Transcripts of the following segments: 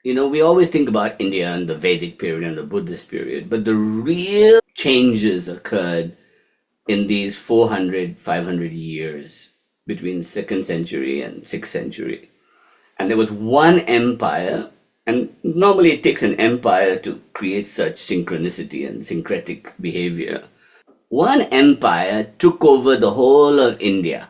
we always think about India and the Vedic period and the Buddhist period, but the real changes occurred in these 400, 500 years between 2nd century and 6th century. And there was one empire, and normally it takes an empire to create such synchronicity and syncretic behavior. One empire took over the whole of India,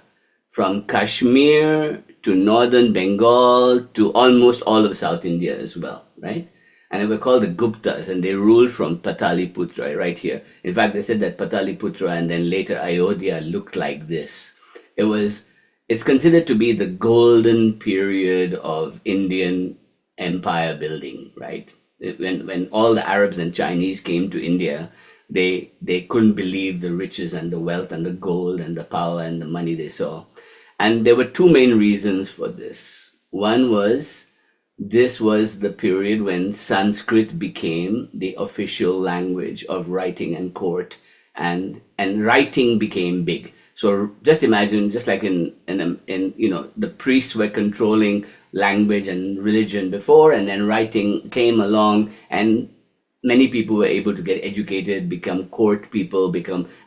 from Kashmir to northern Bengal to almost all of South India as well, right? And they were called the Guptas, and they ruled from Pataliputra, right here. In fact, they said that Pataliputra and then later Ayodhya looked like this. It's considered to be the golden period of Indian empire building, right? When all the Arabs and Chinese came to India, they couldn't believe the riches and the wealth and the gold and the power and the money they saw. And there were two main reasons for this. One was, this was the period when Sanskrit became the official language of writing and court, and writing became big. So just imagine, just like in the priests were controlling language and religion before, and then writing came along, and many people were able to get educated, become court people,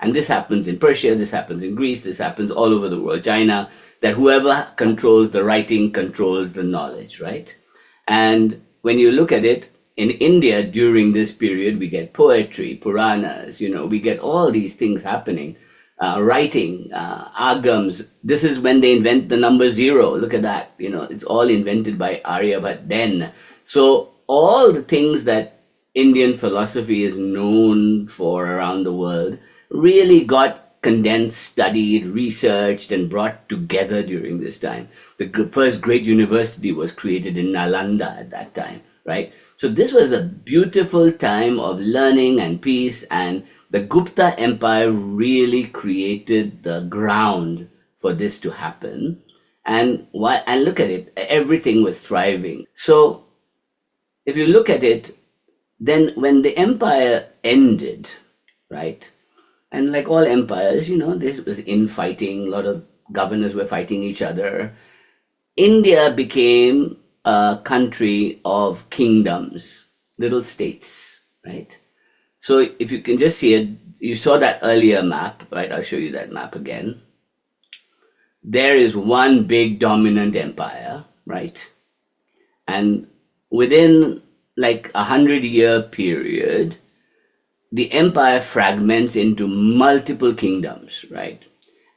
and this happens in Persia, this happens in Greece, this happens all over the world, China, that whoever controls the writing controls the knowledge, right? And when you look at it, in India during this period, we get poetry, Puranas, we get all these things happening, writing, agams. This is when they invent the number 0. Look at that, it's all invented by Aryabhat then. So all the things that Indian philosophy is known for around the world really got condensed, studied, researched, and brought together during this time. The first great university was created in Nalanda at that time, right? So this was a beautiful time of learning and peace, and the Gupta Empire really created the ground for this to happen. And look at it, everything was thriving. So if you look at it, then when the empire ended, right? And like all empires, this was infighting, a lot of governors were fighting each other. India became a country of kingdoms, little states, right? So if you can just see it, you saw that earlier map, right? I'll show you that map again. There is one big dominant empire, right? And within like 100-year period, the empire fragments into multiple kingdoms, right?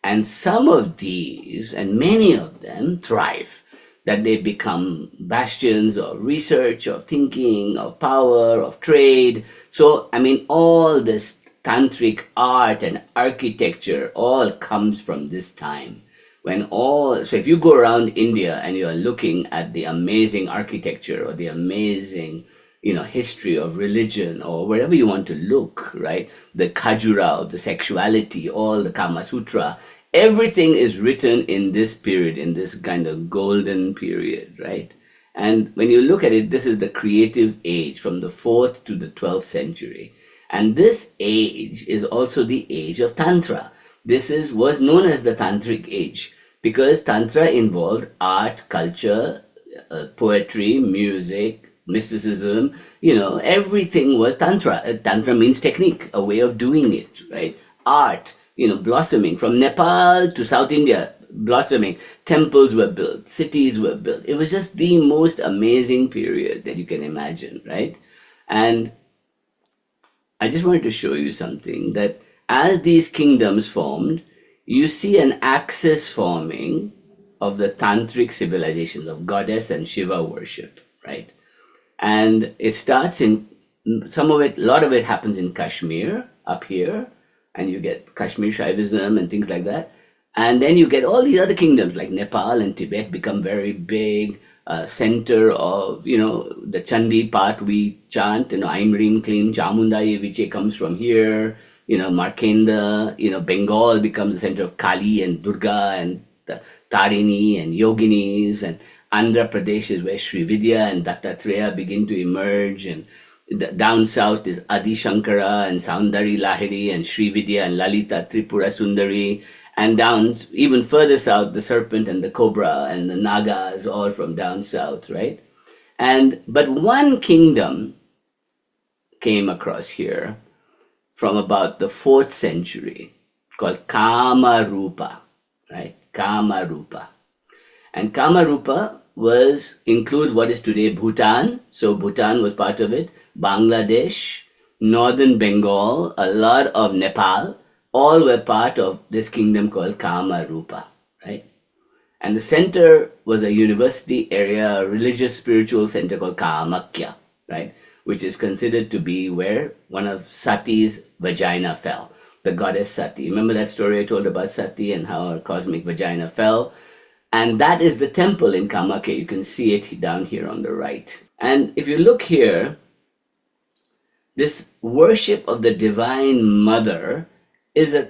And some of these, and many of them, thrive, that they become bastions of research, of thinking, of power, of trade. So, all this tantric art and architecture all comes from this time. So if you go around India and you're looking at the amazing architecture or the amazing history of religion or wherever you want to look, right? The Khajuraho, the sexuality, all the Kama Sutra, everything is written in this period, in this kind of golden period, right? And when you look at it, this is the creative age from the 4th to the 12th century. And this age is also the age of Tantra. This was known as the Tantric age because Tantra involved art, culture, poetry, music, mysticism, everything was Tantra. Tantra means technique, a way of doing it, right? Art, blossoming from Nepal to South India, blossoming. Temples were built, cities were built. It was just the most amazing period that you can imagine, right? And I just wanted to show you something, that as these kingdoms formed, you see an axis forming of the tantric civilizations of goddess and Shiva worship, right? And it starts in a lot of it happens in Kashmir, up here, and you get Kashmir Shaivism and things like that. And then you get all these other kingdoms like Nepal and Tibet become very big, center of, the Chandi part we chant, Aim Rim Klim Chamundaye Viche comes from here, Markenda, Bengal becomes the center of Kali and Durga and Tarini and Yoginis, and Andhra Pradesh is where Sri Vidya and Dattatreya begin to emerge, and down south is Adi Shankara and Soundari Lahiri and Sri Vidya and Lalita Tripura Sundari, and down even further south, the serpent and the cobra and the nagas, all from down south, right? But one kingdom came across here from about the 4th century called Kamarupa, right? Kamarupa. And Kamarupa includes what is today Bhutan. So Bhutan was part of it, Bangladesh, northern Bengal, a lot of Nepal, all were part of this kingdom called Kamarupa, right? And the center was a university area, a religious spiritual center called Kamakya, right? Which is considered to be where one of Sati's vagina fell, the goddess Sati. Remember that story I told about Sati and how her cosmic vagina fell? And that is the temple in Kamakya. You can see it down here on the right. And if you look here, this worship of the Divine Mother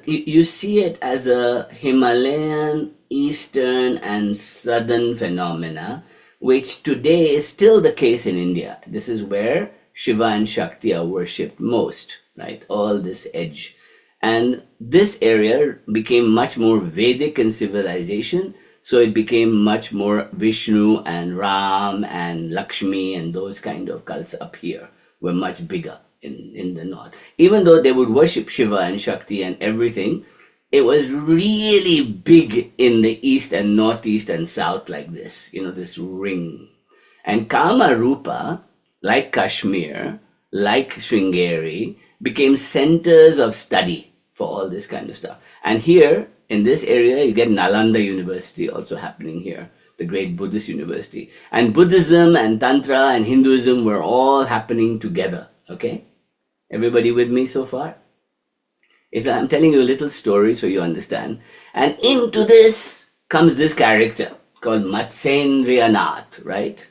you see it as a Himalayan, Eastern and Southern phenomena, which today is still the case in India. This is where Shiva and Shakti are worshipped most, right? All this edge. And this area became much more Vedic in civilization, so it became much more Vishnu and Ram and Lakshmi and those kind of cults up here were much bigger in the north. Even though they would worship Shiva and Shakti and everything, it was really big in the east and northeast and south like this, this ring. And Kamarupa, like Kashmir, like Sringeri, became centers of study for all this kind of stuff. And here, in this area, you get Nalanda University also happening here, the great Buddhist university. And Buddhism and Tantra and Hinduism were all happening together, okay? Everybody with me so far? I'm telling you a little story so you understand. And into this comes this character called Matsyendranath, right?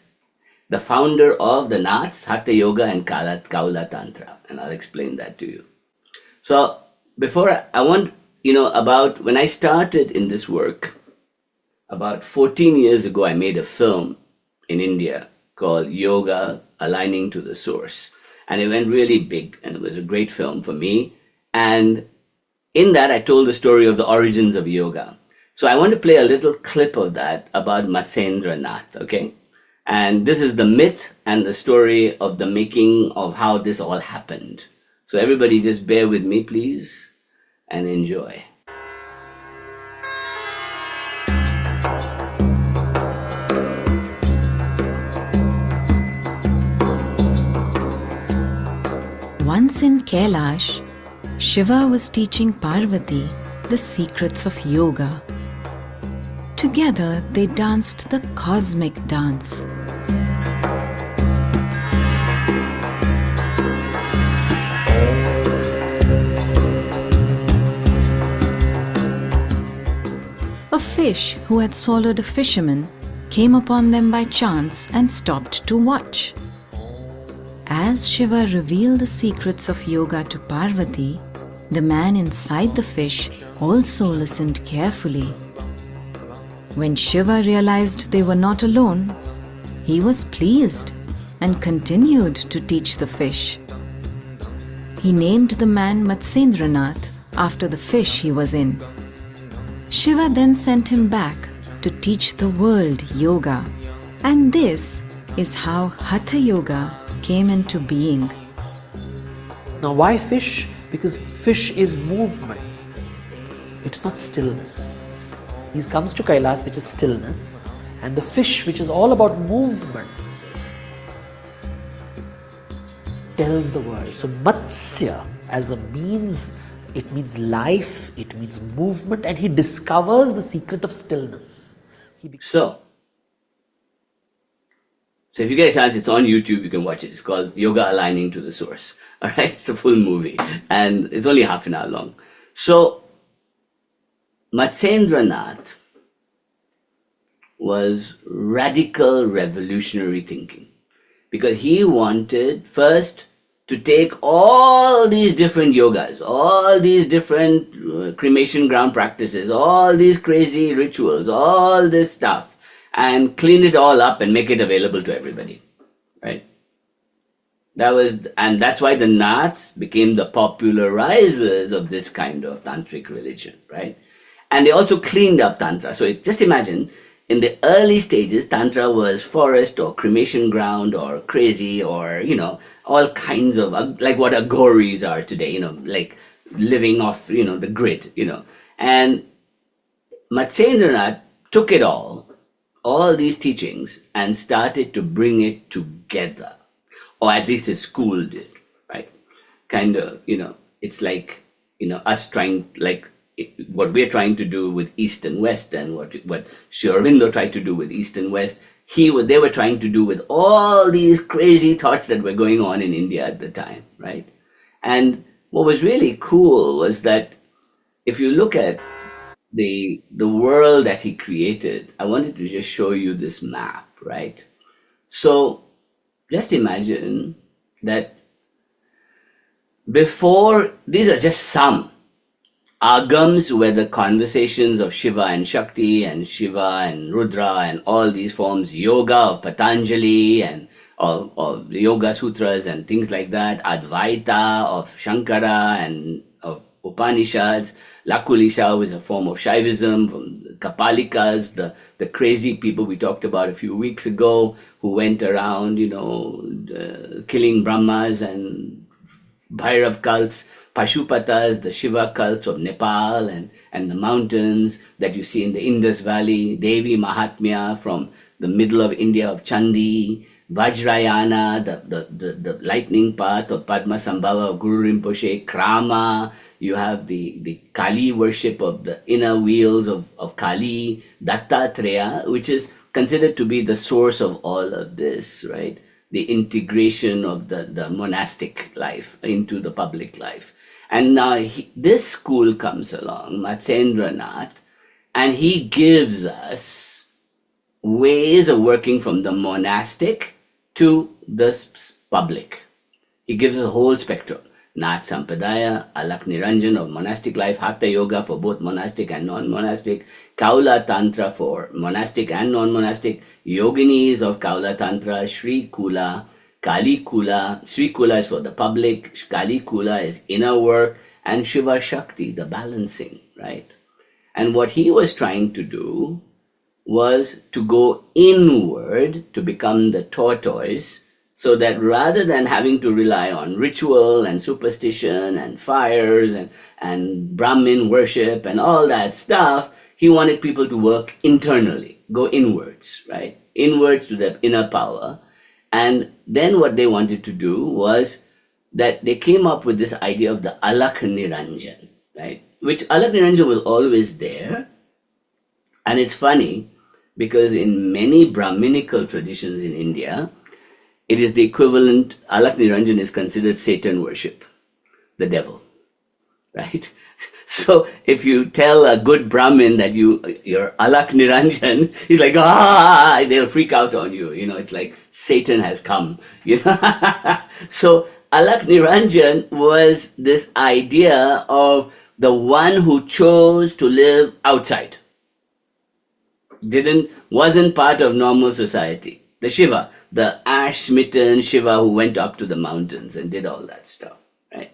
The founder of the Naths, Hatha Yoga and Kaula Tantra. And I'll explain that to you. So before I want, about when I started in this work, about 14 years ago, I made a film in India called Yoga Aligning to the Source. And it went really big and it was a great film for me. And in that, I told the story of the origins of yoga. So I want to play a little clip of that about Matsyendranath, okay? And this is the myth and the story of the making of how this all happened. So everybody just bear with me, please, and enjoy. Once in Kailash, Shiva was teaching Parvati the secrets of yoga. Together they danced the cosmic dance. A fish who had swallowed a fisherman came upon them by chance and stopped to watch. As Shiva revealed the secrets of yoga to Parvati, the man inside the fish also listened carefully. When Shiva realized they were not alone, he was pleased and continued to teach the fish. He named the man Matsyendranath after the fish he was in. Shiva then sent him back to teach the world yoga. And this is how Hatha Yoga came into being. Now why fish? Because fish is movement. It's not stillness. He comes to Kailash, which is stillness, and the fish, which is all about movement, tells the world. So Matsya as a means, it means life, it means movement, and he discovers the secret of stillness. So if you get a chance, it's on YouTube, you can watch it. It's called Yoga Aligning to the Source. All right, it's a full movie and it's only half an hour long. So Matsyendranath was radical revolutionary thinking because he wanted first to take all these different yogas, all these different cremation ground practices, all these crazy rituals, all this stuff, and clean it all up and make it available to everybody, right? And that's why the Naths became the popularizers of this kind of tantric religion, right? And they also cleaned up Tantra. So just imagine, in the early stages, Tantra was forest or cremation ground or crazy or, all kinds of, like what agoris are today, like living off, the grid, And Matsyendranath took it all these teachings, and started to bring it together. Or at least his school did, right? Kind of, it's like, us trying, like, what we're trying to do with East and West, and what Sri Aurobindo tried to do with East and West, they were trying to do with all these crazy thoughts that were going on in India at the time, right? And what was really cool was that if you look at the world that he created, I wanted to just show you this map, right? So just imagine that before, these are just some agams were the conversations of Shiva and Shakti and Shiva and Rudra and all these forms, yoga of Patanjali and of the Yoga Sutras and things like that, Advaita of Shankara and of Upanishads, Lakulisha was a form of Shaivism, from the Kapalikas, the crazy people we talked about a few weeks ago who went around, killing Brahmas and Bhairav cults, Pashupatas, the Shiva cults of Nepal and the mountains that you see in the Indus Valley, Devi Mahatmya from the middle of India of Chandi, Vajrayana, the lightning path of Padmasambhava of Guru Rinpoche, Krama, you have the Kali worship of the inner wheels of Kali, Dattatreya, which is considered to be the source of all of this, right? The integration of the monastic life into the public life. And now this school comes along, Matsyendranath, and he gives us ways of working from the monastic to the public. He gives us a whole spectrum. Nath Sampradaya, Alakhniranjan of monastic life, Hatha Yoga for both monastic and non-monastic, Kaula Tantra for monastic and non-monastic, Yoginis of Kaula Tantra, Sri Kula, Kali Kula. Sri Kula is for the public, Kali Kula is inner work, and Shiva Shakti, the balancing, right? And what he was trying to do was to go inward to become the tortoise, so that rather than having to rely on ritual and superstition and fires and Brahmin worship and all that stuff, he wanted people to work internally, go inwards, right? Inwards to the inner power. And then what they wanted to do was that they came up with this idea of the Alakhniranjan, right? Which Alakhniranjan was always there. And it's funny because in many Brahminical traditions in India, it is the equivalent, Alakhniranjan is considered Satan worship, the right? So if you tell a good Brahmin that you're Alakhniranjan, he's like, they'll freak out on you. It's like Satan has come. So Alakhniranjan was this idea of the one who chose to live outside, wasn't part of normal society. The Shiva, the ash-smitten Shiva who went up to the mountains and did all that stuff, right?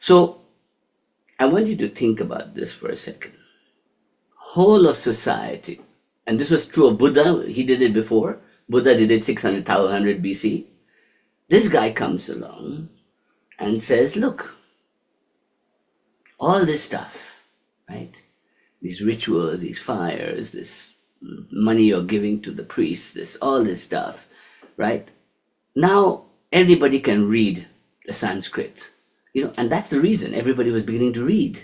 So I want you to think about this for a second. Whole of society, and this was true of Buddha, he did it before. Buddha did it 600 BC. This guy comes along and says, look, all this stuff, right? These rituals, these fires, this money you're giving to the priests, all this stuff, right? Now everybody can read the Sanskrit, and that's the reason everybody was beginning to read.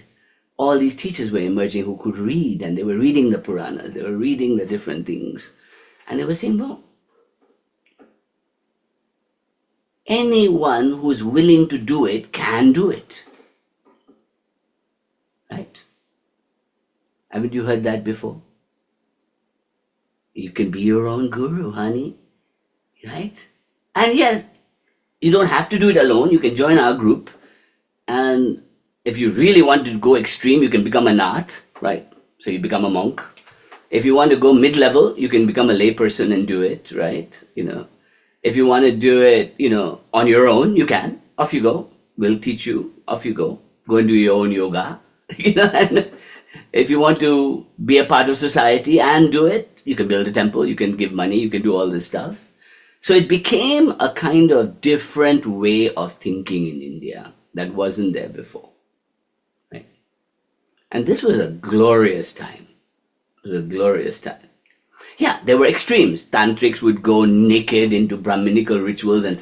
All these teachers were emerging who could read, and they were reading the Puranas, they were reading the different things, and they were saying, well, anyone who's willing to do it can do it, right? Haven't you heard that before? You can be your own guru, honey, right? And yes, you don't have to do it alone. You can join our group. And if you really want to go extreme, you can become a Nath, right? So you become a monk. If you want to go mid-level, you can become a layperson and do it, right? If you want to do it, on your own, you can. Off you go. We'll teach you. Off you go. Go and do your own yoga. And if you want to be a part of society and do it, You can build a temple, you can give money, you can do all this stuff. So it became a kind of different way of thinking in India that wasn't there before. Right? And this was a glorious time. It was a glorious time. Yeah, there were extremes. Tantrics would go naked into Brahminical rituals and,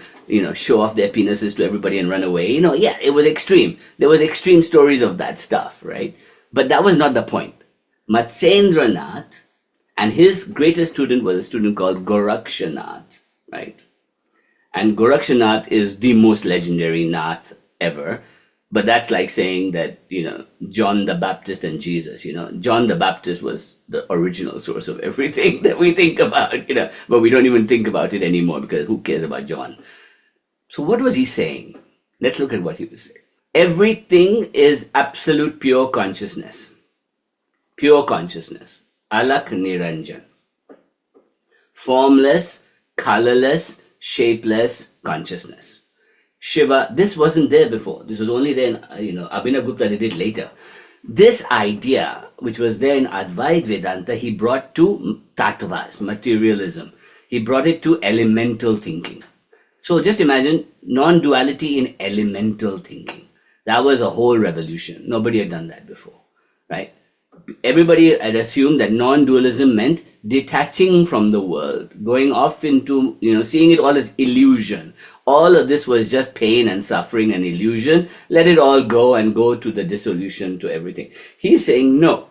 show off their penises to everybody and run away. Yeah, it was extreme. There was extreme stories of that stuff, right? But that was not the point. Matsyendranath and his greatest student was a student called Gorakshanath, right? And Gorakshanath is the most legendary Nath ever. But that's like saying that, John the Baptist and Jesus, John the Baptist was the original source of everything that we think about, but we don't even think about it anymore because who cares about John? So what was he saying? Let's look at what he was saying. Everything is absolute pure consciousness. Pure consciousness. Alakhniranjan. Formless, colorless, shapeless consciousness. Shiva, this wasn't there before. This was only there in, Abhinav Gupta did it later. This idea, which was there in Advaita Vedanta, he brought to tattvas, materialism. He brought it to elemental thinking. So just imagine non-duality in elemental thinking. That was a whole revolution. Nobody had done that before, right? Everybody had assumed that non-dualism meant detaching from the world, going off into, seeing it all as illusion. All of this was just pain and suffering and illusion. Let it all go and go to the dissolution, to everything. He's saying no.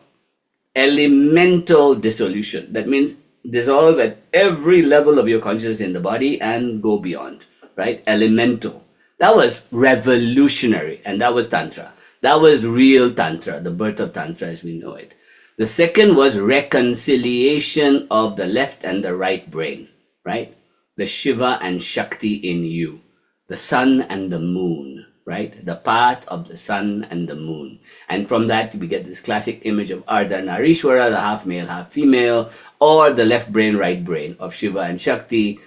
Elemental dissolution. That means dissolve at every level of your consciousness in the body and go beyond, right? Elemental. That was revolutionary, and that was Tantra. That was real Tantra, the birth of Tantra as we know it. The second was reconciliation of the left and the right brain, right? The Shiva and Shakti in you, the sun and the moon, right? The path of the sun and the moon. And from that, we get this classic image of Ardhanarishwara, the half male, half female, or the left brain, right brain of Shiva and Shakti,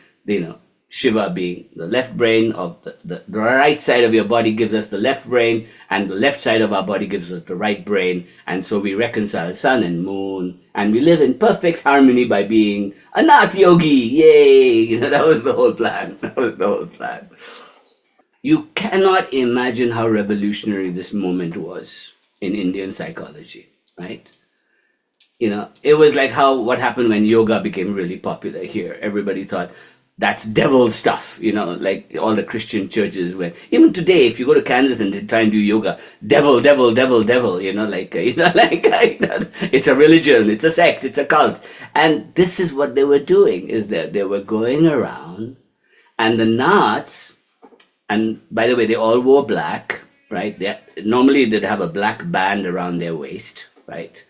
Shiva being the left brain of the right side of your body gives us the left brain, and the left side of our body gives us the right brain. And so we reconcile sun and moon, and we live in perfect harmony by being a Nath yogi. Yay! That was the whole plan. That was the whole plan. You cannot imagine how revolutionary this moment was in Indian psychology, right? It was like what happened when yoga became really popular here. Everybody thought, that's devil stuff, like all the Christian churches where even today, if you go to Kansas and they try and do yoga, devil, it's a religion, it's a sect, it's a cult. And this is what they were doing, is that they were going around, and the Naths, and by the way, they all wore black, right? Normally they'd have a black band around their waist, right?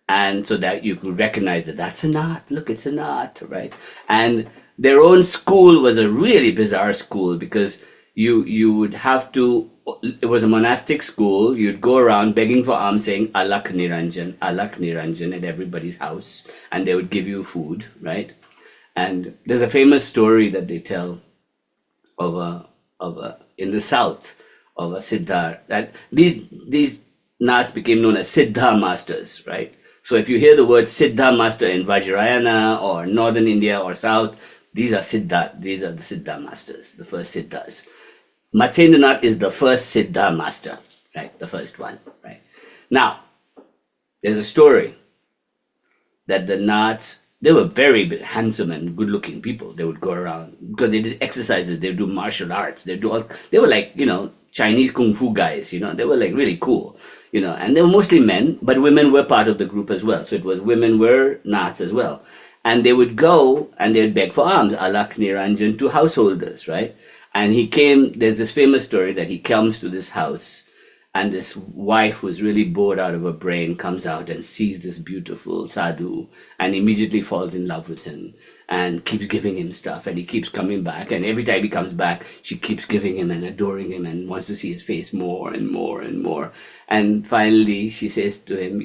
And so that you could recognize that that's a Nath, look, it's a Nath, right? And their own school was a really bizarre school because you would have to, it was a monastic school, you'd go around begging for alms saying Alakhniranjan, Alakhniranjan at everybody's house, and they would give you food, right? And there's a famous story that they tell of in the south of a Siddha, that these Naths became known as Siddha masters, right? So if you hear the word Siddha master in Vajrayana or northern India or south, these are the Siddha masters, the first Siddhas. Matsyendranath is the first Siddha master, right? The first one, right? Now, there's a story that the Naths, they were very handsome and good-looking people. They would go around, because they did exercises, they would do martial arts, they were like, Chinese kung fu guys, they were like really cool, and they were mostly men, but women were part of the group as well. So it was women were Naths as well. And they would go and they would beg for alms, Alakhniranjan, to householders, right? And there's this famous story that he comes to this house, and this wife who's really bored out of her brain comes out and sees this beautiful sadhu and immediately falls in love with him and keeps giving him stuff, and he keeps coming back, and every time he comes back she keeps giving him and adoring him and wants to see his face more and more and more. And finally she says to him,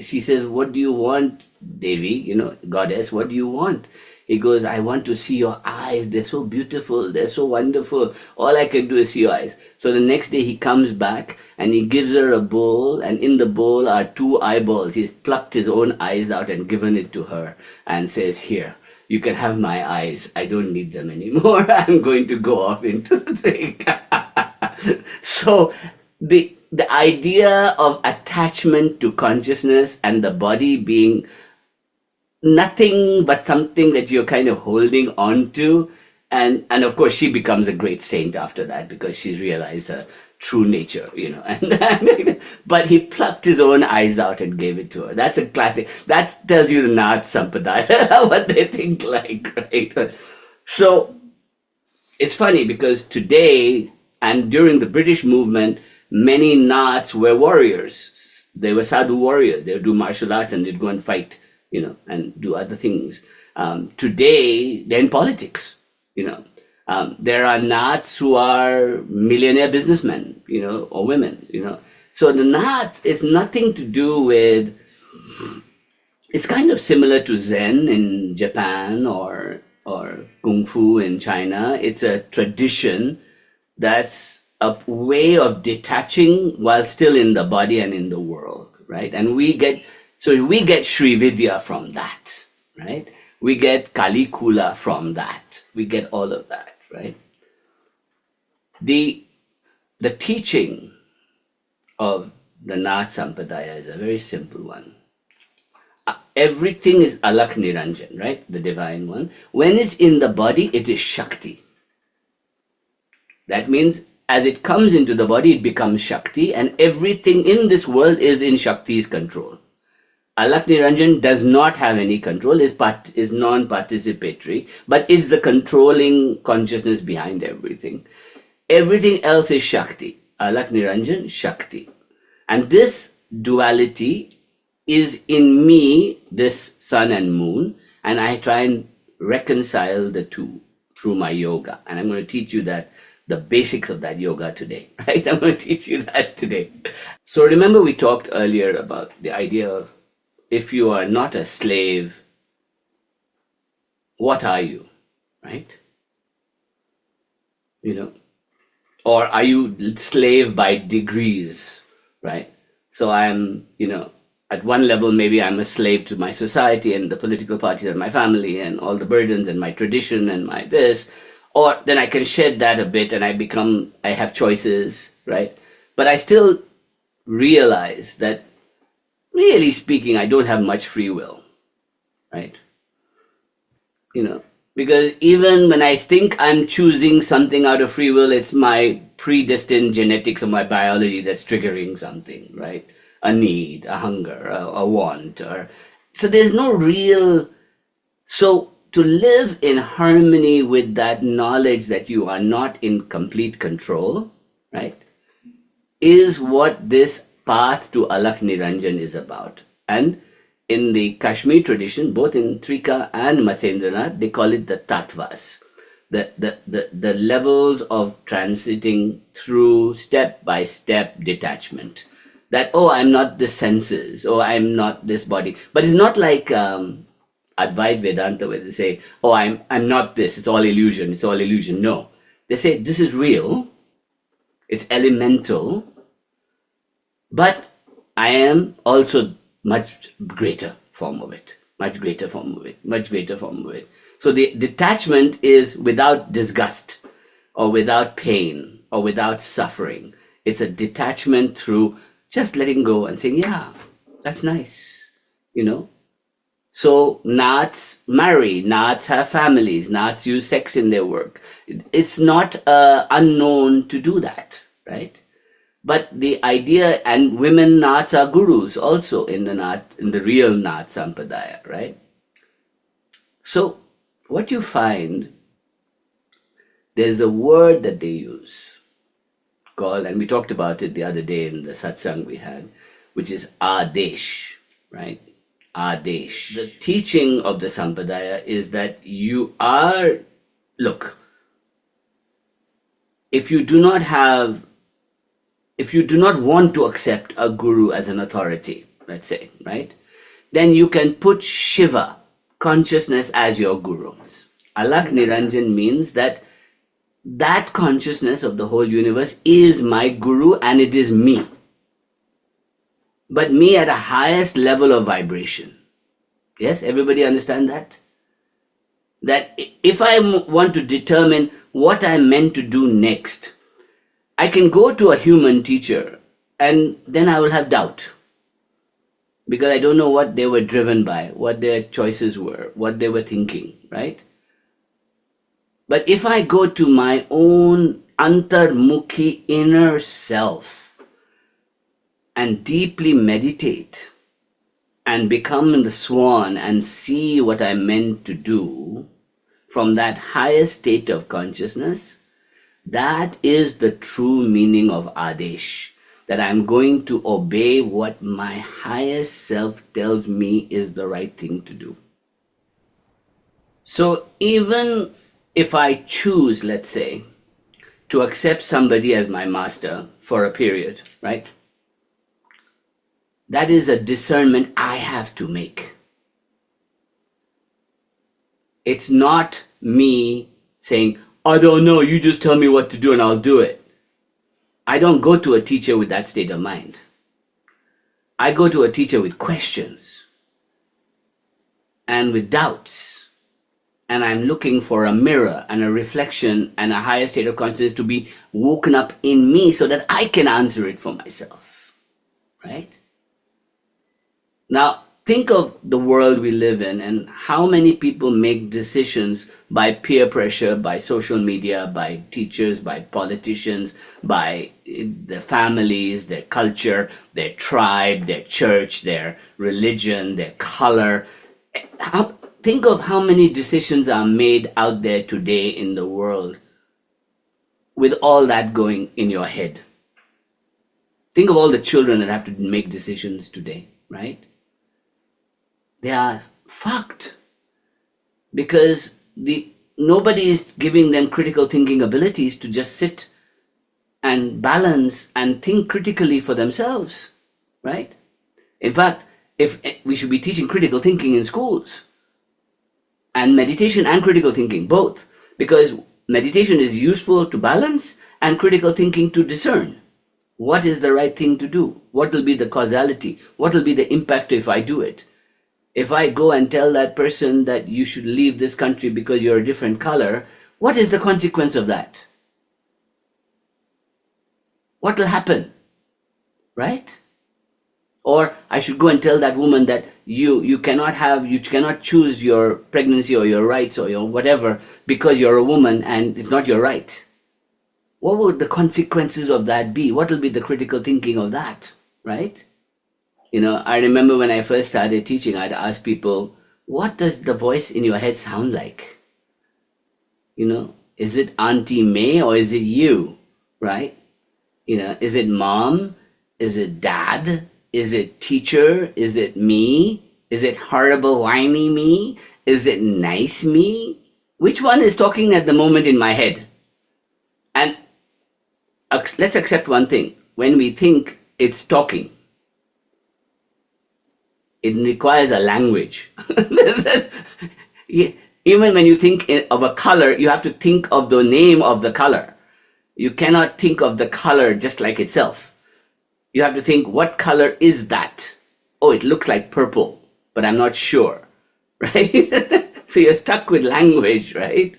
she says, what do you want Devi, goddess, what do you want? He goes, I want to see your eyes. They're so beautiful. They're so wonderful. All I can do is see your eyes. So the next day he comes back and he gives her a bowl, and in the bowl are 2 eyeballs. He's plucked his own eyes out and given it to her and says, here, you can have my eyes. I don't need them anymore. I'm going to go off into the thing. So the idea of attachment to consciousness and the body being nothing but something that you're kind of holding on to, and of course she becomes a great saint after that because she's realized her true nature, but he plucked his own eyes out and gave it to her. That's a classic. That tells you the Nath Sampradaya, what they think like, right? So it's funny because today and during the British movement, many Naths were warriors. They were sadhu warriors. They would do martial arts and they'd go and fight, and do other things. Today, they're in politics, There are Naths who are millionaire businessmen, or women, So the Naths is nothing to do with, it's kind of similar to Zen in Japan or Kung Fu in China. It's a tradition that's a way of detaching while still in the body and in the world, right? And we get Sri Vidya from that, right? We get Kali Kula from that. We get all of that, right? The teaching of the Nath Sampradaya is a very simple one. Everything is Alakhniranjan, right? The divine one. When it's in the body, it is Shakti. That means as it comes into the body, it becomes Shakti, and everything in this world is in Shakti's control. Alakhniranjan does not have any control, is non-participatory, but it's the controlling consciousness behind everything. Everything else is Shakti. Alakhniranjan, Shakti. And this duality is in me, this sun and moon, and I try and reconcile the two through my yoga. And I'm going to teach you that, the basics of that yoga today, right? I'm going to teach you that today. So remember we talked earlier about the idea of, if you are not a slave, what are you, right? Or are you slave by degrees, right? So I'm, at one level, maybe I'm a slave to my society and the political parties and my family and all the burdens and my tradition and my this, or then I can shed that a bit and I have choices, right? But I still realize that, really speaking, I don't have much free will, right? Because even when I think I'm choosing something out of free will, it's my predestined genetics or my biology that's triggering something, right? A need, a hunger, a want, so there's no real. So to live in harmony with that knowledge that you are not in complete control, right, is what this path to Alakhniranjan is about. And in the Kashmir tradition, both in Trika and Matsyendranath, they call it the tattvas, the levels of transiting through step-by-step detachment. That, I'm not the senses, I'm not this body. But it's not like Advaita Vedanta where they say, I'm not this, it's all illusion. No. They say, this is real, it's elemental, but I am also much greater form of it. So the detachment is without disgust or without pain or without suffering. It's a detachment through just letting go and saying, yeah, that's nice, So Naths marry, Naths have families, Naths use sex in their work. It's not unknown to do that, right? But the idea, and women Naths are gurus also in the real Nath Sampradaya, right? So what you find, there's a word that they use called, and we talked about it the other day in the satsang we had, which is Adesh, right? Adesh. The teaching of the Sampradaya is that if you do not want to accept a guru as an authority, let's say, right? then you can put Shiva, consciousness, as your guru. Alakhniranjan means that that consciousness of the whole universe is my guru and it is me. But me at a highest level of vibration. Yes, everybody understand that? That if I want to determine what I'm meant to do next, I can go to a human teacher and then I will have doubt. Because I don't know what they were driven by, what their choices were, what they were thinking, right? But if I go to my own antarmukhi inner self and deeply meditate and become the swan and see what I'm meant to do from that highest state of consciousness, that is the true meaning of Adesh. That I'm going to obey what my highest self tells me is the right thing to do. So even if I choose, let's say, to accept somebody as my master for a period, right? That is a discernment I have to make. It's not me saying, I don't know, you just tell me what to do and I'll do it. I don't go to a teacher with that state of mind. I go to a teacher with questions and with doubts. And I'm looking for a mirror and a reflection and a higher state of consciousness to be woken up in me so that I can answer it for myself. Right? Now, think of the world we live in and how many people make decisions by peer pressure, by social media, by teachers, by politicians, by their families, their culture, their tribe, their church, their religion, their color. Think of how many decisions are made out there today in the world with all that going in your head. Think of all the children that have to make decisions today, right? They are fucked because nobody is giving them critical thinking abilities to just sit and balance and think critically for themselves, right? In fact, if we should be teaching critical thinking in schools and meditation and critical thinking, both, because meditation is useful to balance and critical thinking to discern what is the right thing to do, what will be the causality, what will be the impact if I do it. If I go and tell that person that you should leave this country because you're a different color, what is the consequence of that? What will happen? Right? Or I should go and tell that woman that you cannot choose your pregnancy or your rights or your whatever because you're a woman and it's not your right. What would the consequences of that be? What will be the critical thinking of that? Right? You know, I remember when I first started teaching, I'd ask people, what does the voice in your head sound like? You know, is it Auntie May or is it you? Right? You know, is it mom? Is it dad? Is it teacher? Is it me? Is it horrible, whiny me? Is it nice me? Which one is talking at the moment in my head? And let's accept one thing. When we think it's talking, it requires a language. Even when you think of a color, you have to think of the name of the color. You cannot think of the color just like itself. You have to think, what color is that? Oh, it looks like purple, but I'm not sure, right? So you're stuck with language, right?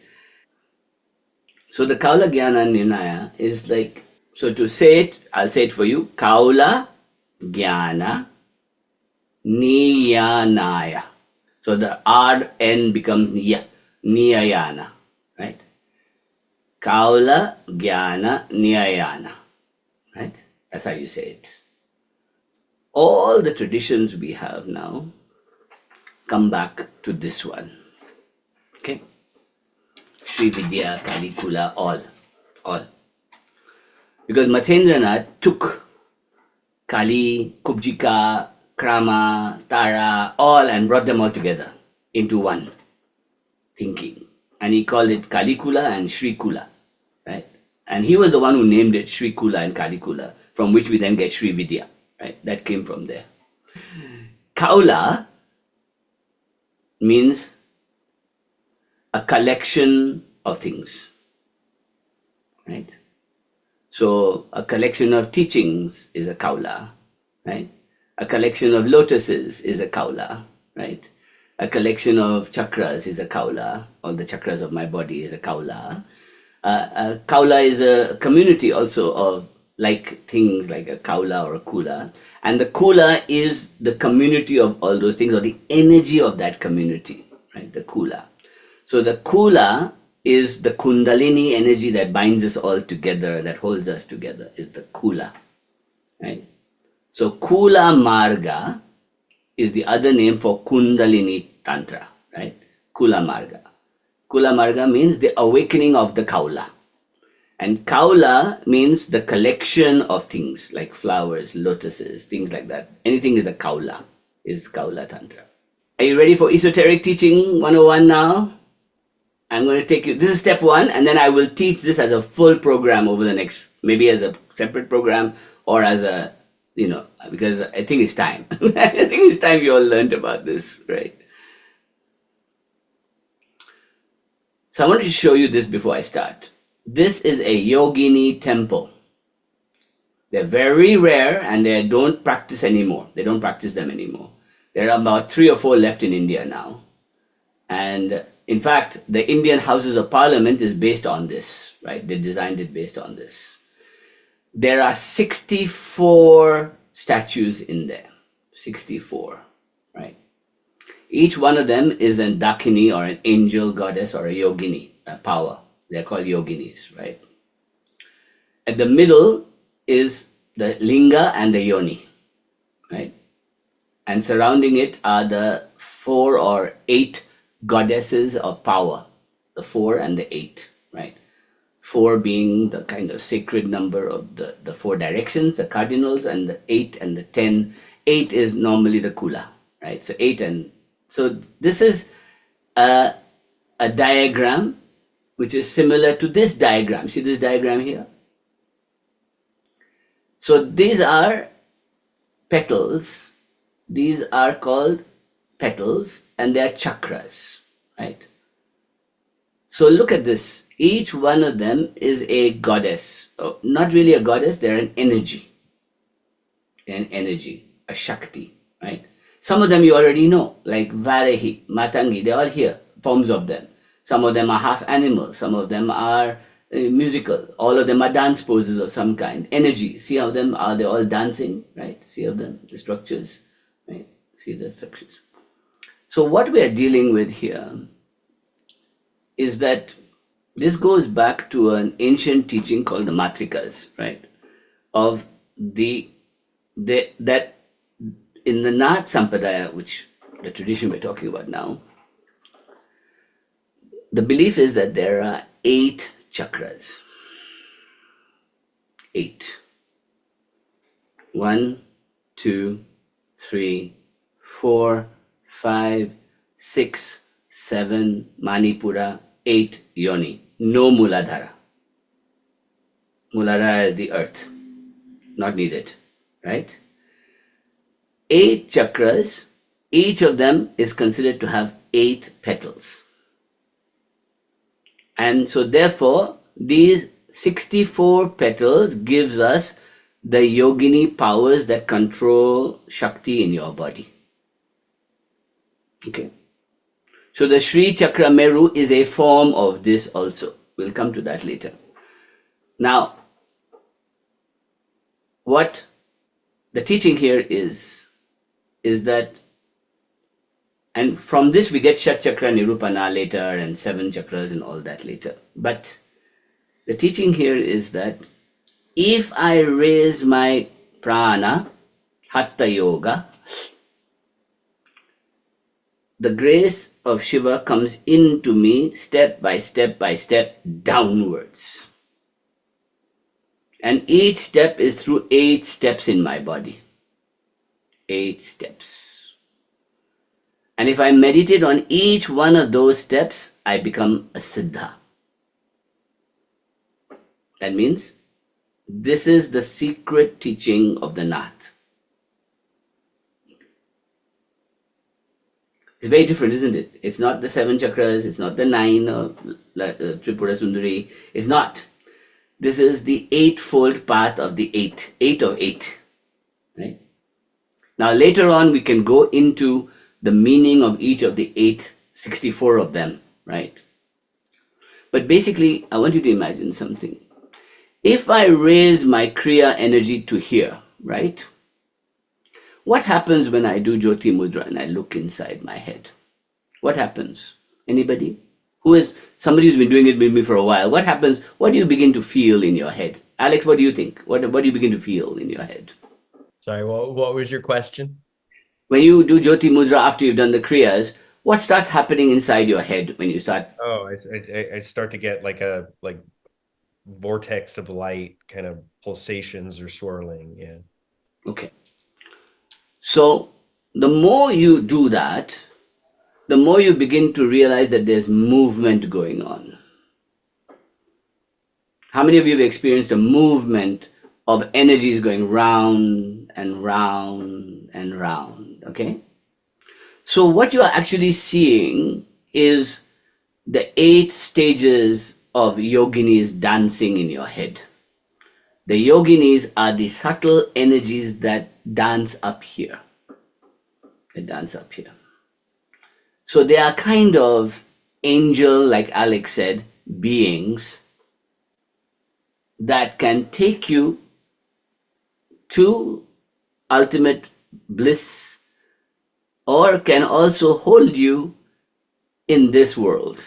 So the KAULAJNANIRNAYA is like, so to say it, I'll say it for you, KAULAJNANIRNAYA. So the RN becomes Niya, Niyayana, right? KAULAJNANIRNAYA, right? That's how you say it. All the traditions we have now come back to this one. Okay? Sri Vidya, Kalikula, all. Because Matsyendranath took Kali, Kubjika, Krama, Tara, all and brought them all together into one thinking. And he called it Kalikula and Sri Kula, right? And he was the one who named it Sri Kula and Kalikula, from which we then get Sri Vidya, right? That came from there. Kaula means a collection of things, right? So a collection of teachings is a kaula, right? A collection of lotuses is a kaula, right? A collection of chakras is a kaula. All the chakras of my body is a kaula. A kaula is a community also of like things like a kaula or a kula. And the kula is the community of all those things, or the energy of that community, right? The kula. So the kula is the kundalini energy that binds us all together, that holds us together, is the kula, right? So kula marga is the other name for kundalini tantra, right? Kula marga. Kula marga means the awakening of the kaula. And kaula means the collection of things like flowers, lotuses, things like that. Anything is a kaula, is Kaula Tantra. Are you ready for esoteric teaching 101 now? I'm going to take you, this is step 1, and then I will teach this as a full program over the next, maybe as a separate program or as a, because I think it's time. I think it's time you all learned about this, right? So I wanted to show you this before I start. This is a yogini temple. They're very rare and they don't practice anymore. They don't practice them anymore. There are about 3 or 4 left in India now. And in fact, the Indian Houses of Parliament is based on this, right? They designed it based on this. There are 64 statues in there. 64, right? Each one of them is a dakini or an angel goddess or a yogini, a power. They're called yoginis, right? At the middle is the linga and the yoni, right? And surrounding it are the 4 or 8 goddesses of power, the 4 and the 8, right? 4 being the kind of sacred number of the 4 directions, the cardinals, and the 8 and the 10. 8 is normally the kula, right? So 8 and so this is a diagram which is similar to this diagram. See this diagram here? So these are petals. These are called petals and they are chakras, right? So look at this. Each one of them is a goddess. Oh, not really a goddess, they're an energy. A Shakti, right? Some of them you already know, like Varahi, Matangi, they're all here, forms of them. Some of them are half animal, some of them are musical, all of them are dance poses of some kind. Energy, see how them are they all dancing, right? See how them, the structures, right? See the structures. So what we are dealing with here is that this goes back to an ancient teaching called the Matrikas, right? Of that in the Nath Sampradaya, which the tradition we're talking about now, the belief is that there are 8 chakras. 8. 1, 2, 3, 4, 5, 6, 7, Manipura, 8, Yoni. No Muladhara. Muladhara is the earth. Not needed, right? 8 chakras, each of them is considered to have 8 petals. And so therefore, these 64 petals gives us the yogini powers that control Shakti in your body. Okay. So the Sri Chakra Meru is a form of this also. We'll come to that later. Now, what the teaching here is that, and from this we get Shat Chakra Nirupana later and 7 chakras and all that later. But the teaching here is that if I raise my prana, Hatha Yoga, the grace of Shiva comes into me step by step by step downwards. And each step is through 8 steps in my body. 8 steps. And if I meditate on each one of those steps, I become a Siddha. That means this is the secret teaching of the Nath. It's very different, isn't it? It's not the 7 chakras, it's not the 9 or Tripura Sundari. It's not. This is the eightfold path of the 8. 8 of 8. Right? Now later on we can go into the meaning of each of the 864 of them, right? But basically, I want you to imagine something. If I raise my Kriya energy to here, right? What happens when I do Jyoti Mudra and I look inside my head? What happens? Anybody? Somebody who's been doing it with me for a while. What happens? What do you begin to feel in your head? Alex, what do you think? What do you begin to feel in your head? Sorry, what was your question? When you do Jyoti Mudra after you've done the Kriyas, what starts happening inside your head when you start? Oh, I start to get like a vortex of light, kind of pulsations or swirling. Yeah. Okay. So the more you do that, the more you begin to realize that there's movement going on. How many of you have experienced a movement of energies going round and round and round? Okay. So what you are actually seeing is the 8 stages of yoginis dancing in your head. The yoginis are the subtle energies that dance up here. They dance up here. So they are kind of angel, like Alex said, beings that can take you to ultimate bliss or can also hold you in this world,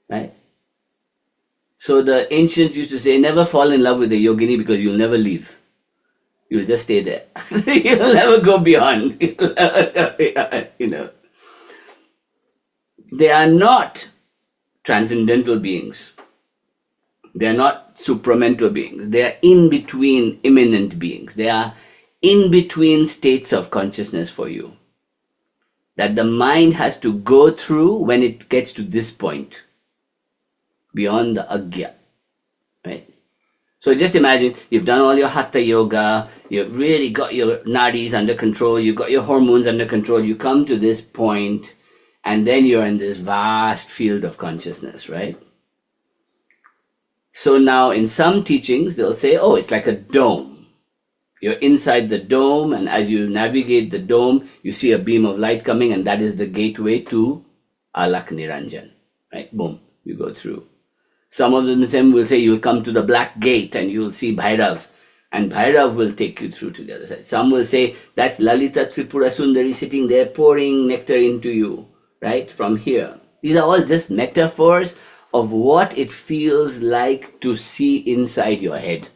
right? So the ancients used to say, never fall in love with a yogini because you'll never leave. You'll just stay there. You'll never go beyond. You know. They are not transcendental beings. They are not supramental beings. They are in between immanent beings. They are in between states of consciousness for you that the mind has to go through when it gets to this point, beyond the agya, right? So just imagine you've done all your Hatha Yoga, you've really got your nadis under control, you've got your hormones under control, you come to this point, and then you're in this vast field of consciousness, right? So now in some teachings, they'll say, oh, it's like a dome. You're inside the dome, and as you navigate the dome, you see a beam of light coming, and that is the gateway to Alakhniranjan, right? Boom, you go through. Some of them will say you'll come to the black gate and you'll see Bhairav, and Bhairav will take you through to the other side. Some will say that's Lalita Tripura Sundari sitting there pouring nectar into you, right, from here. These are all just metaphors of what it feels like to see inside your head.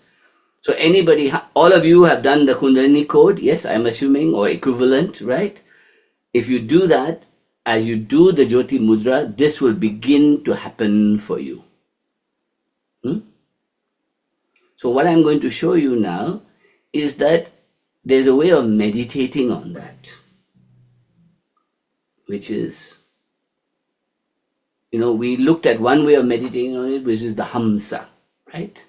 So anybody, all of you have done the Kundalini code, yes, I'm assuming, or equivalent, right? If you do that, as you do the Jyoti Mudra, this will begin to happen for you. So what I'm going to show you now is that there's a way of meditating on that, which is, we looked at one way of meditating on it, which is the Hamsa, right?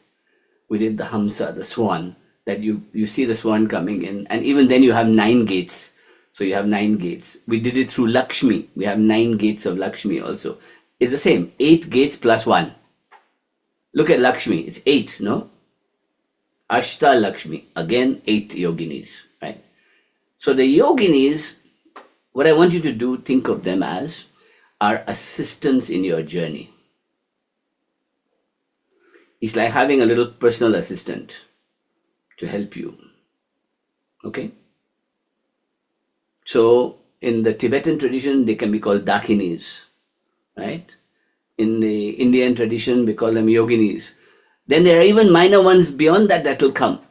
We did the Hamsa, the swan, that you see the swan coming in, and even then you have 9 gates. So you have 9 gates. We did it through Lakshmi. We have 9 gates of Lakshmi also. It's the same, 8 gates plus 1. Look at Lakshmi, it's 8, no? Ashta Lakshmi, again 8 yoginis, right? So the yoginis, what I want you to do, think of them as are assistants in your journey. It's like having a little personal assistant to help you, okay? So in the Tibetan tradition, they can be called dakinis, right? In the Indian tradition, we call them yoginis. Then there are even minor ones beyond that will come.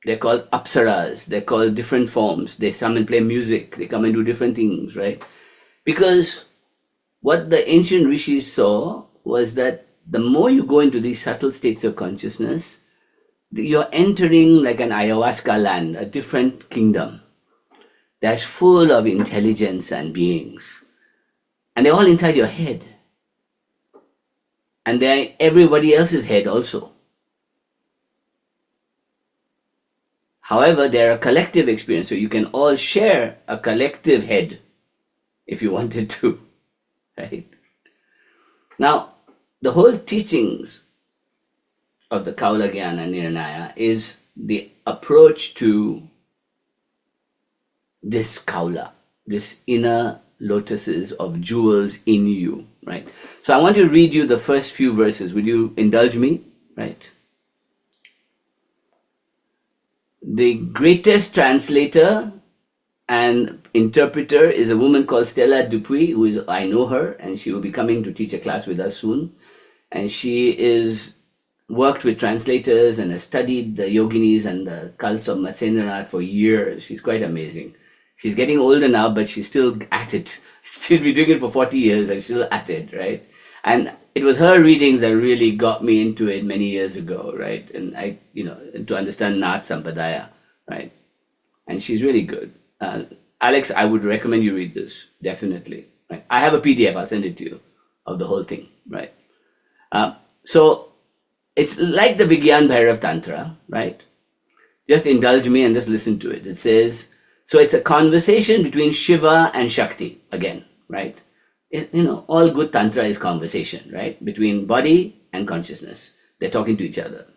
They're called apsaras. They're called different forms. They come and play music. They come and do different things, right? Because what the ancient rishis saw was that the more you go into these subtle states of consciousness, you're entering like an ayahuasca land, a different kingdom that's full of intelligence and beings. And they're all inside your head. And they're in everybody else's head also. However, they're a collective experience, so you can all share a collective head, if you wanted to, right? Now, the whole teachings of the KAULAJNANANIRNAYA is the approach to this Kaula, this inner lotuses of jewels in you, right? So I want to read you the first few verses. Will you indulge me, right? The greatest translator and interpreter is a woman called Stella Dupuy, who is, I know her, and she will be coming to teach a class with us soon. And she is worked with translators and has studied the yoginis and the cults of Matsyendranath for years. She's quite amazing. She's getting older now, but she's still at it. She's been doing it for 40 years and she's still at it, right? And it was her readings that really got me into it many years ago, right? And I, to understand Nath Sampradaya, right? And she's really good. Alex, I would recommend you read this, definitely. Right? I have a PDF, I'll send it to you, of the whole thing, right? So it's like the Vigyan Bhairav Tantra, right? Just indulge me and just listen to it. It says, so it's a conversation between Shiva and Shakti, again, right? All good Tantra is conversation, right? Between body and consciousness. They're talking to each other.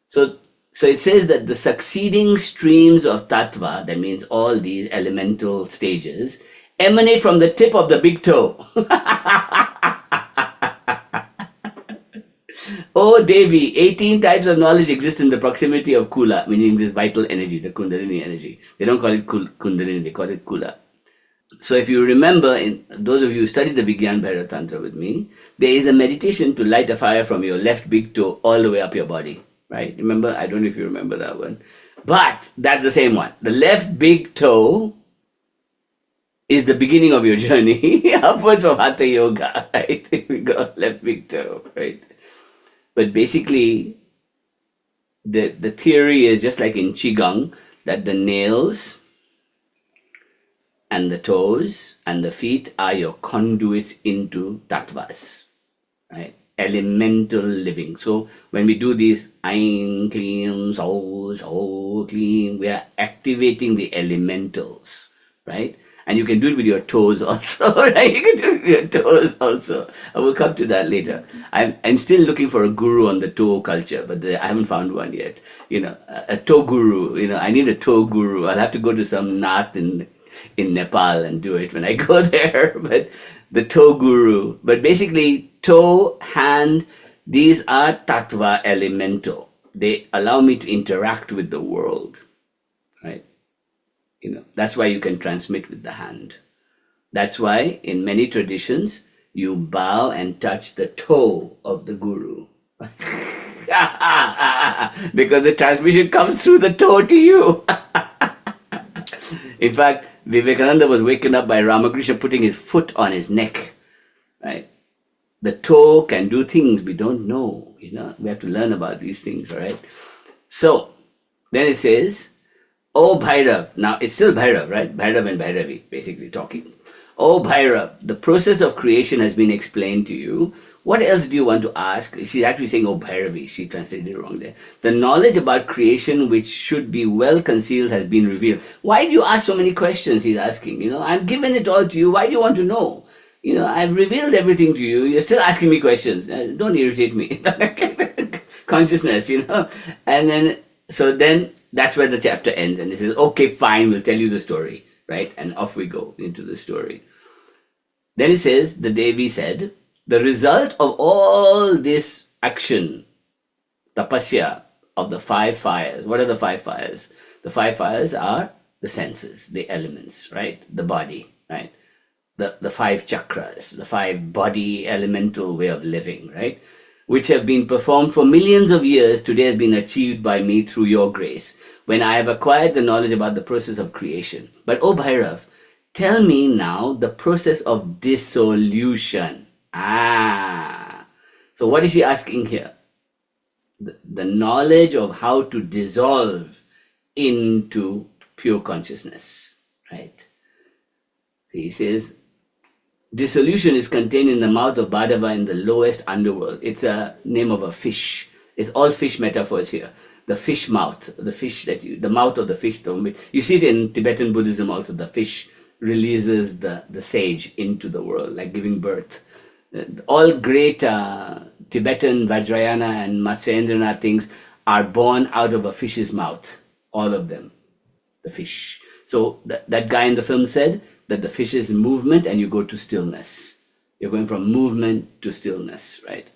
So it says that the succeeding streams of tattva, that means all these elemental stages, emanate from the tip of the big toe. Oh Devi, 18 types of knowledge exist in the proximity of Kula, meaning this vital energy, the Kundalini energy. They don't call it Kundalini, they call it Kula. So if you remember, those of you who studied the Vigyan Bhairav Tantra with me, there is a meditation to light a fire from your left big toe all the way up your body. Right? Remember? I don't know if you remember that one. But that's the same one. The left big toe is the beginning of your journey upwards from Hatha Yoga. Right? We go left big toe. Right? But basically, the theory is just like in Qigong, that the nails and the toes and the feet are your conduits into tattvas. Right? Elemental living. So when we do these Ain, Kleem, So, Kleem, we are activating the elementals, right? And you can do it with your toes also, right? You can do it with your toes also. I will come to that later. I'm still looking for a guru on the toe culture, but I haven't found one yet. A toe guru, I need a toe guru. I'll have to go to some Nath in Nepal and do it when I go there. But the toe guru, but basically toe, hand, these are tattva elemental. They allow me to interact with the world, right? That's why you can transmit with the hand. That's why in many traditions, you bow and touch the toe of the guru. Because the transmission comes through the toe to you. In fact, Vivekananda was waken up by Ramakrishna putting his foot on his neck, right? The toe can do things we don't know, We have to learn about these things, all right? So, then it says, Oh Bhairav. Now, it's still Bhairav, right? Bhairav and Bhairavi, basically talking. Oh Bhairav, the process of creation has been explained to you. What else do you want to ask? She's actually saying, oh Bhairavi. She translated it wrong there. The knowledge about creation which should be well concealed has been revealed. Why do you ask so many questions, he's asking? I've given it all to you. Why do you want to know? I've revealed everything to you. You're still asking me questions. Don't irritate me. Consciousness, And then that's where the chapter ends. And it says, okay, fine, we'll tell you the story, right? And off we go into the story. Then it says, the Devi said, the result of all this action, tapasya, of the 5 fires. What are the 5 fires? The 5 fires are the senses, the elements, right? The body, right? The 5 chakras, the 5 body elemental way of living, right? Which have been performed for millions of years, today has been achieved by me through your grace, when I have acquired the knowledge about the process of creation. But, oh Bhairav, tell me now the process of dissolution. So what is she asking here? The knowledge of how to dissolve into pure consciousness, right? He says, dissolution is contained in the mouth of Bhadava in the lowest underworld. It's a name of a fish. It's all fish metaphors here. The fish mouth, the mouth of the fish. You see it in Tibetan Buddhism also, the fish releases the sage into the world, like giving birth. All great Tibetan Vajrayana and Matsyendranath things are born out of a fish's mouth. All of them, the fish. So that guy in the film said that the fish is movement and you go to stillness. You're going from movement to stillness, right?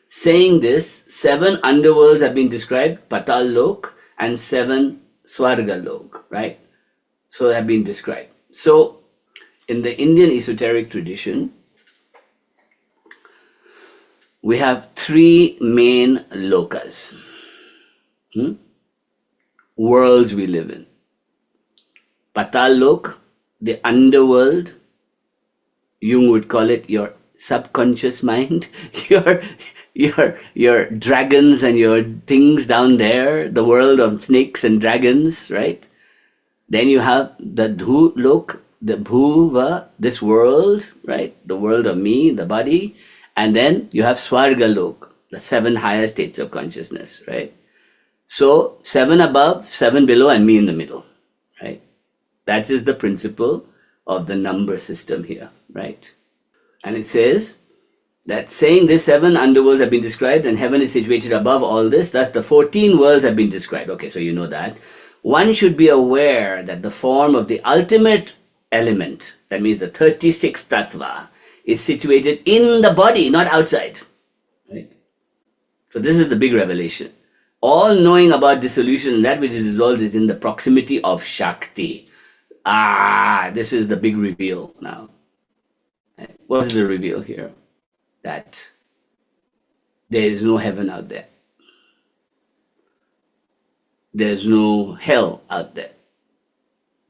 Saying this, 7 underworlds have been described, Patal Lok, and 7 Swarga Lok, right? So they have been described. So in the Indian esoteric tradition, we have 3 main lokas, worlds we live in. Patal Lok, the underworld, Jung would call it your subconscious mind, your dragons and your things down there, the world of snakes and dragons, right? Then you have the Dhu Lok, the Bhuva, this world, right? The world of me, the body. And then you have Swarga Lok, the 7 higher states of consciousness, right? So 7 above, 7 below, and me in the middle, right? That is the principle of the number system here, right? And it says that saying this 7 underworlds have been described and heaven is situated above all this, thus the 14 worlds have been described. Okay, so you know that. One should be aware that the form of the ultimate element, that means the 36th tattva, is situated in the body, not outside, right? So this is the big revelation. All knowing about dissolution and that which is dissolved is in the proximity of Shakti. This is the big reveal now. What is the reveal here? That there is no heaven out there. There's no hell out there,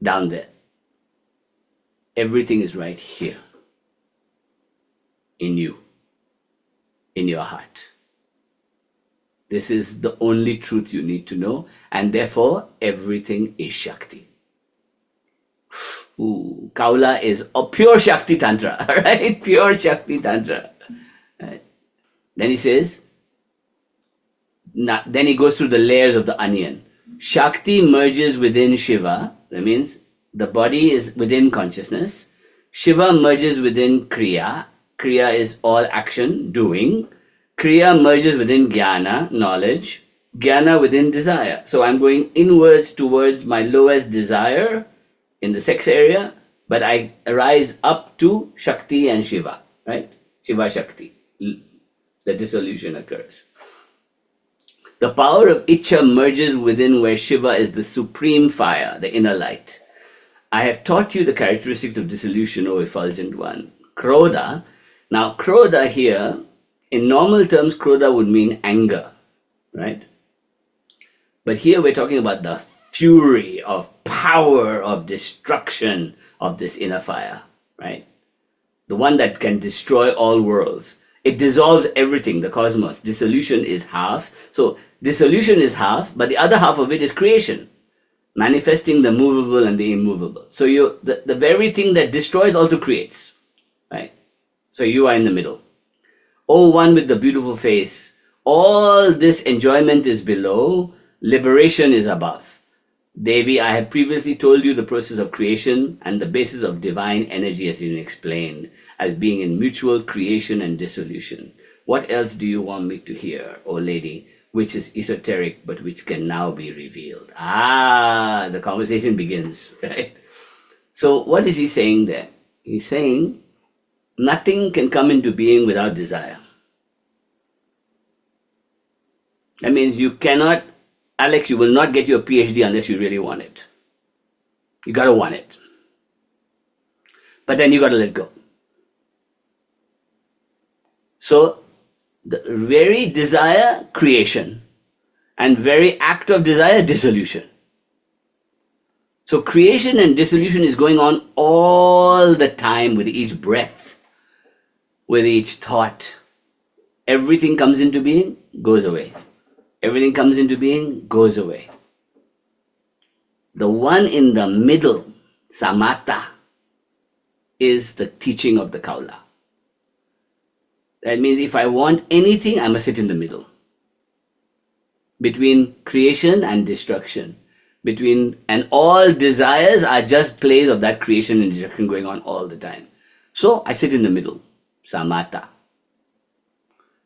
down there. Everything is right here, in you, in your heart. This is the only truth you need to know, and therefore everything is Shakti. Kaula is a pure Shakti Tantra, right? Pure Shakti Tantra. Right? Then he says, then he goes through the layers of the onion. Shakti merges within Shiva, that means the body is within consciousness. Shiva merges within Kriya. Kriya is all action, doing. Kriya merges within Jnana, knowledge. Jnana within desire. So I'm going inwards towards my lowest desire in the sex area, but I rise up to Shakti and Shiva, right? Shiva Shakti. The dissolution occurs. The power of Icha merges within where Shiva is the supreme fire, the inner light. I have taught you the characteristics of dissolution, O effulgent one. Krodha. Now, Krodha here, in normal terms, Krodha would mean anger, right? But here we're talking about the fury of power of destruction of this inner fire, right? The one that can destroy all worlds. It dissolves everything, the cosmos. Dissolution is half. So dissolution is half, but the other half of it is creation, manifesting the movable and the immovable. So the very thing that destroys also creates, right? So you are in the middle. O one with the beautiful face, all this enjoyment is below, liberation is above. Devi, I have previously told you the process of creation and the basis of divine energy has been explained as being in mutual creation and dissolution. What else do you want me to hear, O lady, which is esoteric but which can now be revealed? The conversation begins, right? So what is he saying there? He's saying nothing can come into being without desire. That means you cannot, Alex, you will not get your PhD unless you really want it. You got to want it. But then you got to let go. So the very desire, creation, and very act of desire, dissolution. So creation and dissolution is going on all the time with each breath, with each thought. Everything comes into being, goes away. Everything comes into being, goes away. The one in the middle, samatha, is the teaching of the Kaula. That means if I want anything, I must sit in the middle. Between creation and destruction. and all desires are just plays of that creation and destruction going on all the time. So I sit in the middle, samatha.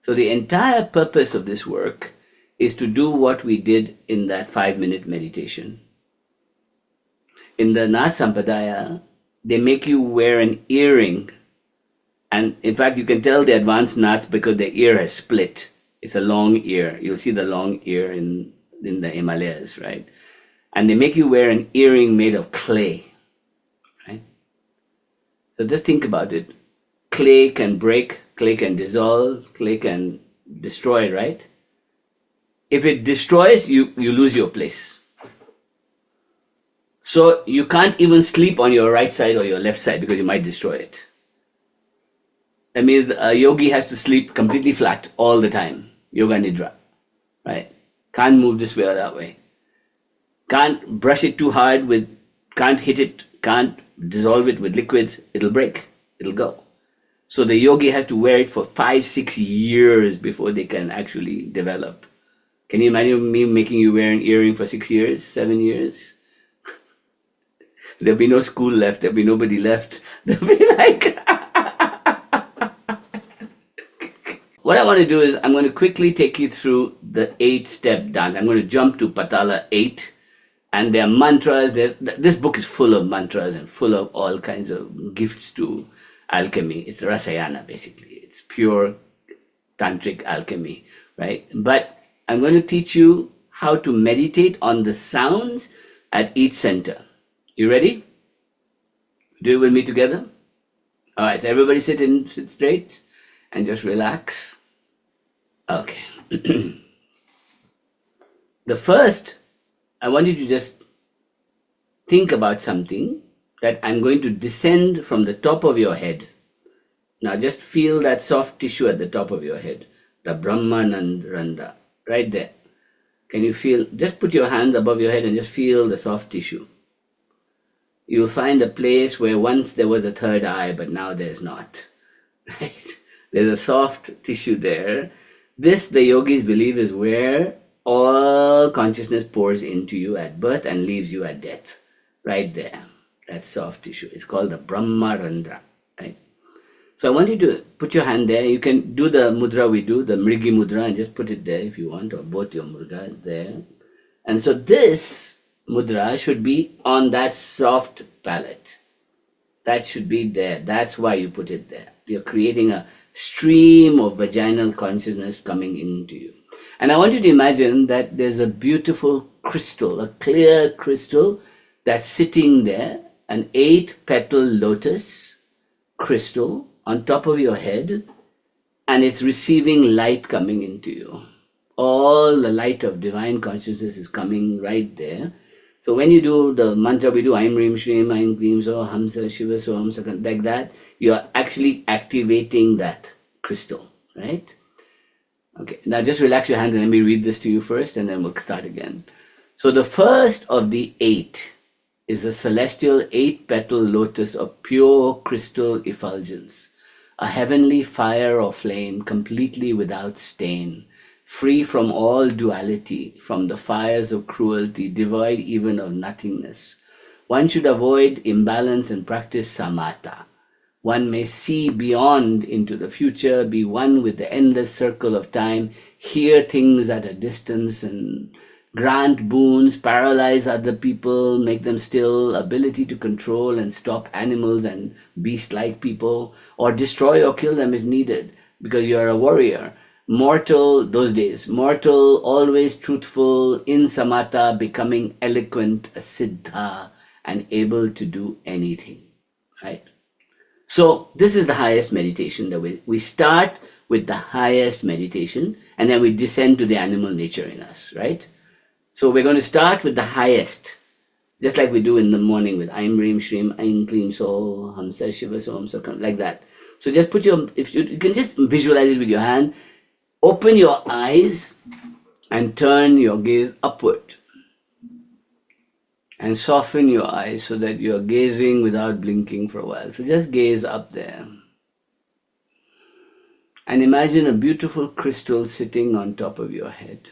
So the entire purpose of this work is to do what we did in that 5-minute meditation. In the Nath Sampradaya, they make you wear an earring. And in fact, you can tell the advanced Naths because the ear has split. It's a long ear. You'll see the long ear in the Himalayas, right? And they make you wear an earring made of clay, right? So just think about it. Clay can break, clay can dissolve, clay can destroy, right? If it destroys, you lose your place. So you can't even sleep on your right side or your left side because you might destroy it. That means a yogi has to sleep completely flat all the time. Yoga nidra, right? Can't move this way or that way. Can't brush it too hard can't hit it, can't dissolve it with liquids. It'll break, it'll go. So the yogi has to wear it for 5-6 years before they can actually develop. Can you imagine me making you wear an earring for 6 years, 7 years? There'll be no school left. There'll be nobody left. There'll be like... What I want to do is I'm going to quickly take you through the 8-step dance. I'm going to jump to Patala 8. And there are mantras. This book is full of mantras and full of all kinds of gifts to alchemy. It's rasayana, basically. It's pure tantric alchemy, right? But I'm going to teach you how to meditate on the sounds at each center. You ready? Do it with me together? All right, so everybody sit straight and just relax. Okay. The first, I want you to just think about something that I'm going to descend from the top of your head. Now just feel that soft tissue at the top of your head, the Brahmanandranda, right there. Can you feel, just put your hands above your head and just feel the soft tissue. You will find a place where once there was a third eye, but now there's not, right? There's a soft tissue there. This, the yogis believe, is where all consciousness pours into you at birth and leaves you at death. Right there, that soft tissue. It's called the Brahmarandra, right? So I want you to put your hand there. You can do the mudra we do, the Mrigi mudra, and just put it there if you want, or both your mudras there. And so this mudra should be on that soft palate. That should be there. That's why you put it there. You're creating a stream of vaginal consciousness coming into you. And I want you to imagine that there's a beautiful crystal, a clear crystal that's sitting there, an 8-petal lotus crystal on top of your head, and it's receiving light coming into you. All the light of divine consciousness is coming right there. So when you do the mantra we do, Aim Rim Shrim, Aim Klim So, Hamsa, Shiva So, Hamsa, like that, you are actually activating that crystal, right? Okay, now just relax your hands and let me read this to you first and then we'll start again. So the first of the 8 is a celestial 8-petal lotus of pure crystal effulgence, a heavenly fire or flame completely without stain, free from all duality, from the fires of cruelty, devoid even of nothingness. One should avoid imbalance and practice samatha. One may see beyond into the future, be one with the endless circle of time, hear things at a distance and grant boons, paralyze other people, make them still, ability to control and stop animals and beast-like people, or destroy or kill them if needed, because you are a warrior. Mortal, those days, mortal, always truthful, in samatha, becoming eloquent, a siddha, and able to do anything, right? So this is the highest meditation that we start with the highest meditation, and then we descend to the animal nature in us, right? So we're going to start with the highest, just like we do in the morning with Aim Rim Shrim, Aim Klim So, Hamsa Shiva So, Hamsa, like that. So just put if you can just visualize it with your hand, open your eyes and turn your gaze upward. And soften your eyes so that you're gazing without blinking for a while. So just gaze up there. And imagine a beautiful crystal sitting on top of your head.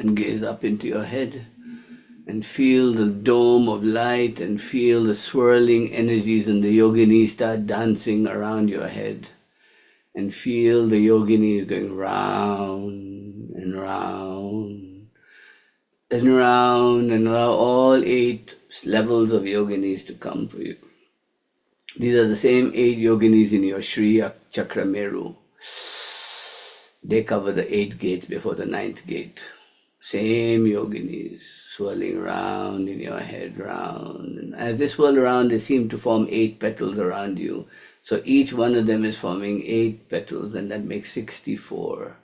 And gaze up into your head and feel the dome of light and feel the swirling energies, and the yoginis start dancing around your head. And feel the yoginis going round and round and round, and allow all 8 levels of yoginis to come for you. These are the same 8 yoginis in your Shri Chakra Meru. They cover the 8 gates before the 9th gate. Same yoginis swirling round in your head, round. And as they swirl around, they seem to form 8 petals around you. So each one of them is forming 8 petals, and that makes 64.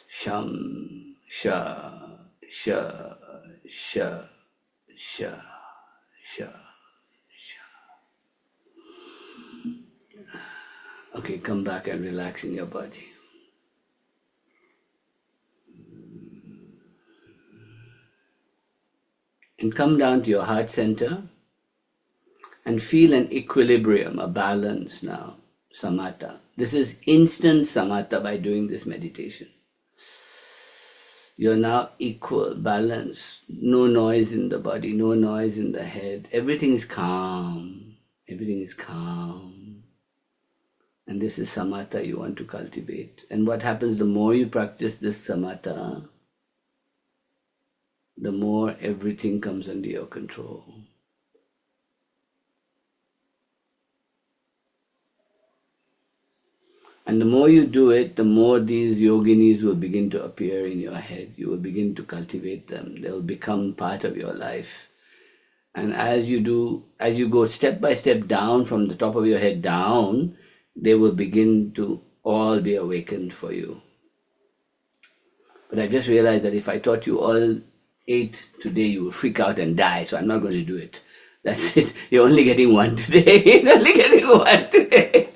Sham, Sha, Sha, Sha, Sha, Sha, Sha. Okay, come back and relax in your body. And come down to your heart center and feel an equilibrium, a balance now, samatha. This is instant samatha by doing this meditation. You're now equal, balanced, no noise in the body, no noise in the head. Everything is calm. Everything is calm. And this is samatha you want to cultivate. And what happens the more you practice this samatha, the more everything comes under your control. And the more you do it, the more these yoginis will begin to appear in your head. You will begin to cultivate them. They'll become part of your life. And as you go step by step down from the top of your head down, they will begin to all be awakened for you. But I just realized that if I taught you all 8 today, you will freak out and die, so I'm not going to do it. That's it. You're only getting 1 today. You're only getting 1 today.